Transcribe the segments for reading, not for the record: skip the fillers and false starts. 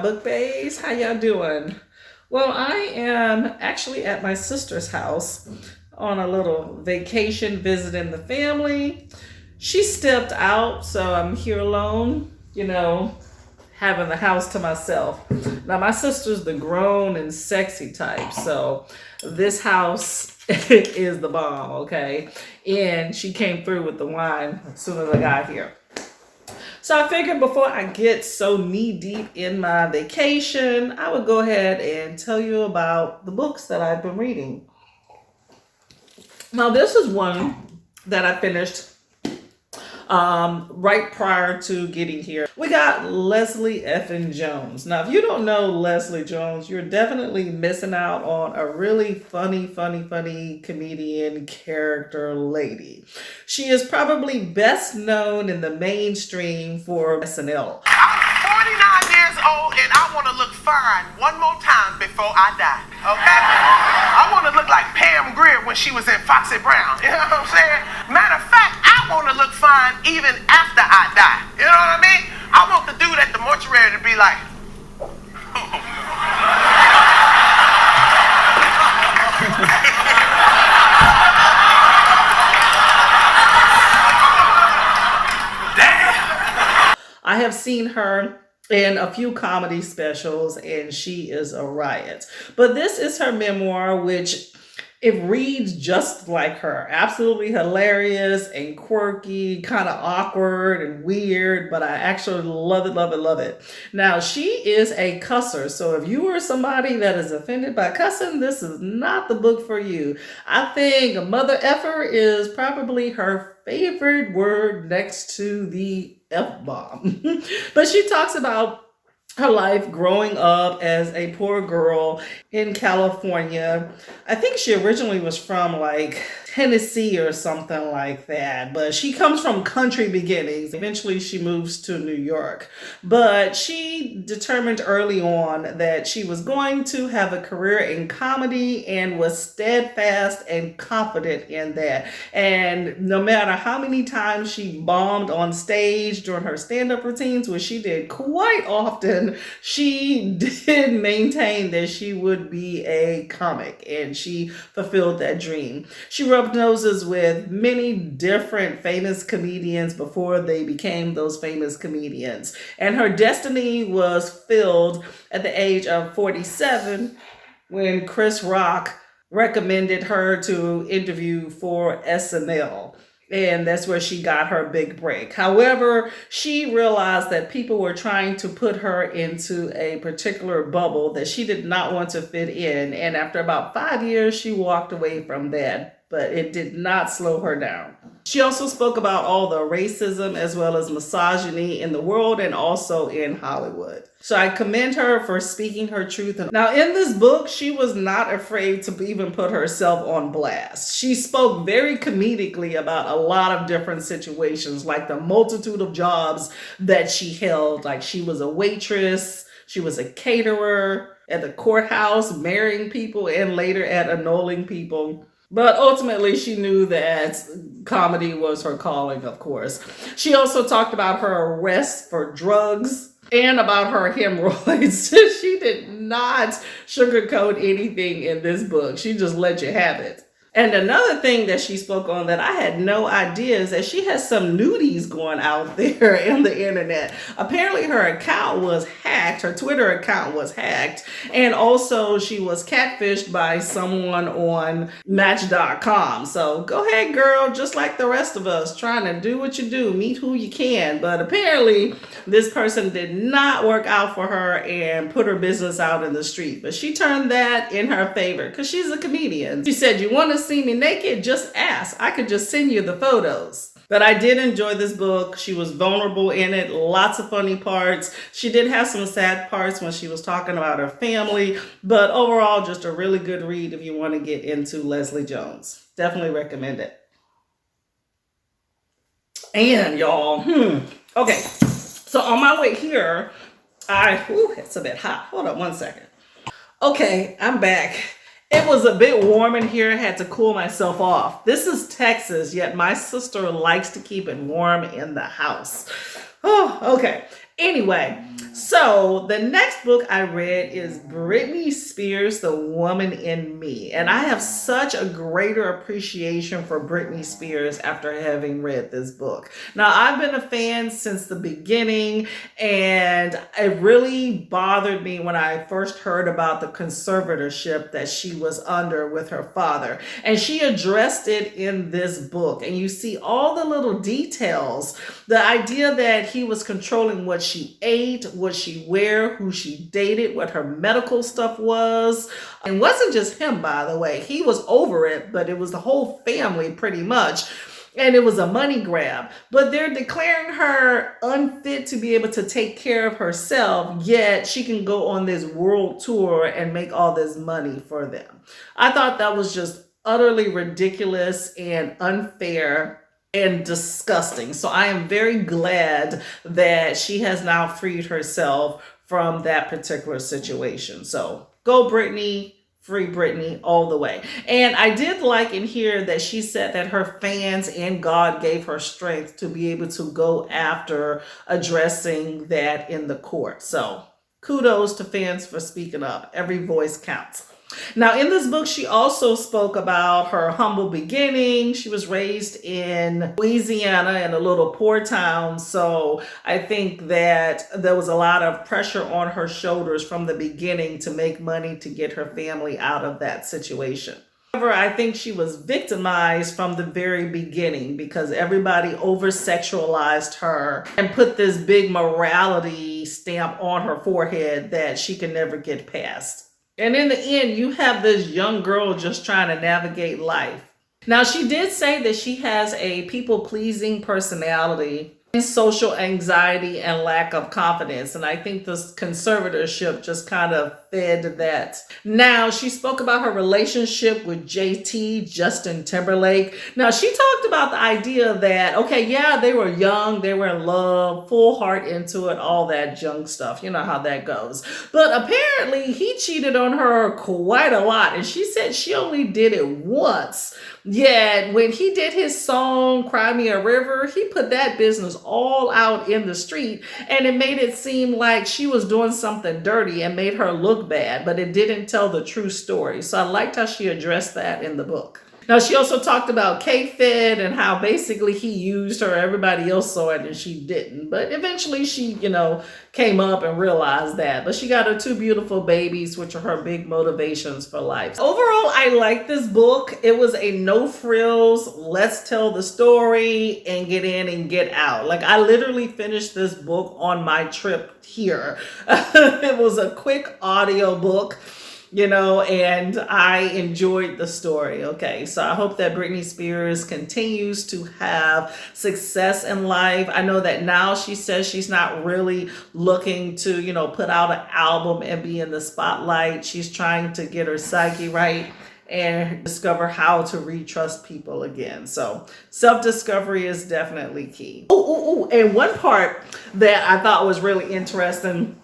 book bays. How y'all doing? Well, I am actually at my sister's house on a little vacation visiting the family. She stepped out, so I'm here alone, having the house to myself. Now, my sister's the grown and sexy type, so this house is the bomb, okay? And she came through with the wine as soon as I got here. So I figured before I get so knee deep in my vacation, I would go ahead and tell you about the books that I've been reading. Now, this is one that I finished right prior to getting here. We got Leslie effing Jones. Now, if you don't know Leslie Jones, you're definitely missing out on a really funny comedian character lady. She is probably best known in the mainstream for SNL. I'm 49 years old and I want to look fine one more time before I die, okay? I want to look like Pam Grier when she was in Foxy Brown, you know what I'm saying? Matter of fact, I want to look fine even after I die, you know what I mean? I want the dude at the mortuary to be like, damn. I have seen her in a few comedy specials and she is a riot. But this is her memoir, which it reads just like her. Absolutely hilarious and quirky, kind of awkward and weird, but I actually love it. Now, she is a cusser, so if you are somebody that is offended by cussing, this is not the book for you. I think mother effer is probably her favorite word next to the F-bomb. But she talks about her life growing up as a poor girl in California. I think she originally was from Tennessee or something like that, but she comes from country beginnings. Eventually she moves to New York, but she determined early on that she was going to have a career in comedy and was steadfast and confident in that. And no matter how many times she bombed on stage during her stand-up routines, which she did quite often, she did maintain that she would be a comic, and she fulfilled that dream. She rubbed noses with many different famous comedians before they became those famous comedians. And her destiny was filled at the age of 47 when Chris Rock recommended her to interview for SNL. And that's where she got her big break. However, she realized that people were trying to put her into a particular bubble that she did not want to fit in. And after about 5 years, she walked away from that. But it did not slow her down. She also spoke about all the racism as well as misogyny in the world and also in Hollywood. So I commend her for speaking her truth. Now, in this book, she was not afraid to even put herself on blast. She spoke very comedically about a lot of different situations, like the multitude of jobs that she held. Like she was a waitress, she was a caterer at the courthouse, marrying people, and later at annulling people. But ultimately, she knew that comedy was her calling, of course. She also talked about her arrest for drugs and about her hemorrhoids. She did not sugarcoat anything in this book. She just let you have it. And another thing that she spoke on that I had no idea is that she has some nudies going out there in the internet. Apparently her account was hacked, her Twitter account was hacked, and also she was catfished by someone on Match.com. So go ahead, girl, just like the rest of us, trying to do what you do, meet who you can. But apparently this person did not work out for her and put her business out in the street. But she turned that in her favor because she's a comedian. She said, "You want to see me naked? Just ask. I could just send you the photos." But I did enjoy this book. She was vulnerable in it, lots of funny parts. She did have some sad parts when she was talking about her family, but overall, just a really good read if you want to get into Leslie Jones. Definitely recommend it. And y'all, okay, so on my way here, it's a bit hot. Hold on one second. Okay, I'm back. It was a bit warm in here. I had to cool myself off. This is Texas, yet my sister likes to keep it warm in the house. Oh, okay. Anyway, so the next book I read is Britney Spears, The Woman in Me. And I have such a greater appreciation for Britney Spears after having read this book. Now, I've been a fan since the beginning, and it really bothered me when I first heard about the conservatorship that she was under with her father. And she addressed it in this book. And you see all the little details. The idea that he was controlling what she ate, what she wear, who she dated, what her medical stuff was. And it wasn't just him, by the way. He was over it, but it was the whole family pretty much. And it was a money grab. But they're declaring her unfit to be able to take care of herself, yet she can go on this world tour and make all this money for them. I thought that was just utterly ridiculous and unfair and disgusting. So I am very glad that she has now freed herself from that particular situation. So go Britney, free Britney all the way. And I did like in here that she said that her fans and God gave her strength to be able to go after addressing that in the court. So kudos to fans for speaking up. Every voice counts. Now, in this book, she also spoke about her humble beginning. She was raised in Louisiana in a little poor town. So I think that there was a lot of pressure on her shoulders from the beginning to make money to get her family out of that situation. However, I think she was victimized from the very beginning because everybody over-sexualized her and put this big morality stamp on her forehead that she can never get past. And in the end, you have this young girl just trying to navigate life. Now, she did say that she has a people-pleasing personality, social anxiety, and lack of confidence. And I think this conservatorship just kind of fed that. Now, she spoke about her relationship with JT, Justin Timberlake. Now, she talked about the idea that, okay, yeah, they were young, they were in love, full heart into it, all that junk stuff. You know how that goes. But apparently, he cheated on her quite a lot. And she said she only did it once. Yet, when he did his song, Cry Me a River, he put that business all out in the street. And it made it seem like she was doing something dirty and made her look bad, but it didn't tell the true story. So I liked how she addressed that in the book. Now, she also talked about K-Fed and how basically he used her. Everybody else saw it and she didn't. But eventually she, came up and realized that. But she got her 2 beautiful babies, which are her big motivations for life. Overall, I like this book. It was a no frills, let's tell the story and get in and get out. Like, I literally finished this book on my trip here. It was a quick audio book. And I enjoyed the story. Okay, so I hope that Britney Spears continues to have success in life. I know that now she says she's not really looking to, put out an album and be in the spotlight. She's trying to get her psyche right and discover how to retrust people again. So self-discovery is definitely key. And one part that I thought was really interesting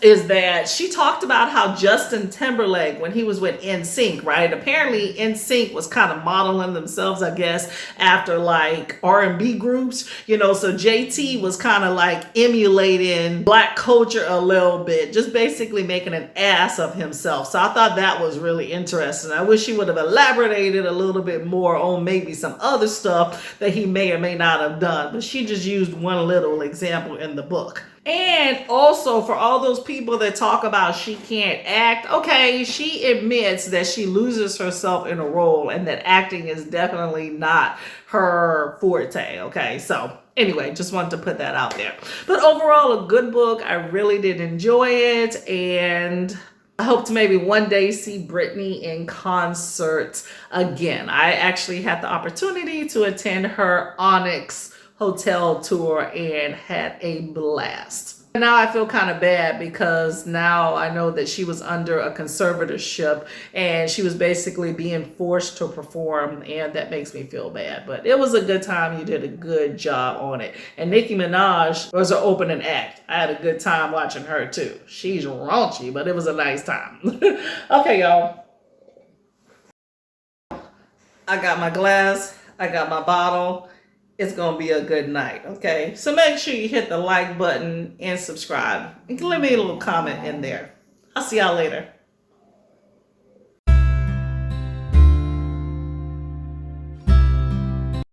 is that she talked about how Justin Timberlake, when he was with NSYNC, right? Apparently NSYNC was kind of modeling themselves, I guess, after like R&B groups, so JT was kind of like emulating Black culture a little bit, just basically making an ass of himself. So I thought that was really interesting. I wish he would have elaborated a little bit more on maybe some other stuff that he may or may not have done, but she just used one little example in the book. And also, for all those people that talk about she can't act, okay, she admits that she loses herself in a role and that acting is definitely not her forte, okay? So anyway, just wanted to put that out there. But overall, a good book. I really did enjoy it, and I hope to maybe one day see Britney in concert again. I actually had the opportunity to attend her Onyx hotel tour and had a blast. Now I feel kind of bad because now I know that she was under a conservatorship and she was basically being forced to perform, and that makes me feel bad. But it was a good time. You did a good job on it. And Nicki Minaj was her opening act. I had a good time watching her too. She's raunchy, but it was a nice time. Okay, y'all. I got my glass. I got my bottle. it's going to be a good night, okay? So make sure you hit the like button and subscribe. And leave me a little comment in there. I'll see y'all later.